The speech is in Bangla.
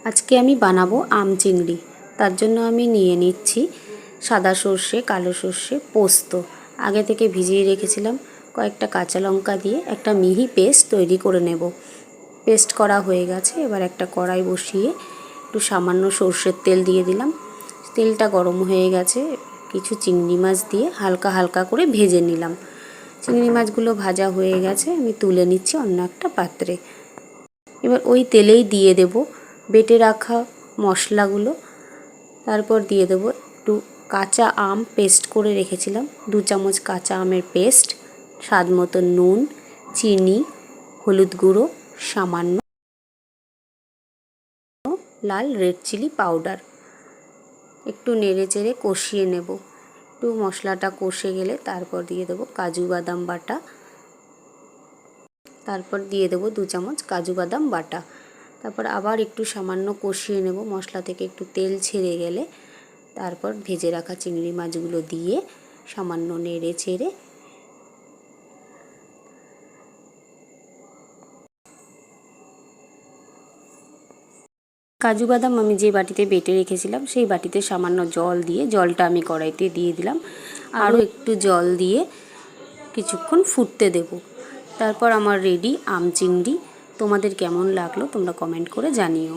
আজকে আমি বানাবো আম চিংড়ি। তার জন্য আমি নিয়ে নিচ্ছি সাদা সর্ষে, কালো সর্ষে, পোস্ত আগে থেকে ভিজিয়ে রেখেছিলাম। কয়েকটা কাঁচা লঙ্কা দিয়ে একটা মিহি পেস্ট তৈরি করে নেব। পেস্ট করা হয়ে গেছে। এবার একটা কড়াই বসিয়ে একটু সামান্য সর্ষের তেল দিয়ে দিলাম। তেলটা গরম হয়ে গেছে। কিছু চিংড়ি মাছ দিয়ে হালকা হালকা করে ভেজে নিলাম। চিংড়ি মাছগুলো ভাজা হয়ে গেছে, আমি তুলে নিচ্ছি অন্য একটা পাত্রে। এবার ওই তেলেই দিয়ে দেব বেটে রাখা মশলাগুলো। তারপর দিয়ে দেব একটু কাঁচা আম পেস্ট করে রেখেছিলাম, 2 চামচ কাঁচা আমের পেস্ট, স্বাদ মতো নুন, চিনি, হলুদ গুঁড়ো সামান্য, লাল রেড চিলি পাউডার। একটু নেড়ে চেড়ে কষিয়ে নেব। একটু মশলাটা কষে গেলে তারপর দিয়ে দেব কাজু বাদাম বাটা। তারপর দিয়ে দেব 2 চামচ কাজু বাদাম বাটা। তারপর আবার একটু সামান্য কষিয়ে নেব। মশলা থেকে একটু তেল ছেড়ে গেলে তারপর ভেজে রাখা চিংড়ি মাছগুলো দিয়ে সামান্য নেড়ে চেড়ে কাজু বাদাম আমি যে বাটিতে বেটে রেখেছিলাম সেই বাটিতে সামান্য জল দিয়ে, জলটা আমি কড়াইতে দিয়ে দিলাম। আরও একটু জল দিয়ে কিছুক্ষণ ফুটতে দেব। তারপর আমার রেডি আম চিংড়ি। তোমাদের কেমন লাগলো তোমরা কমেন্ট করে জানিও।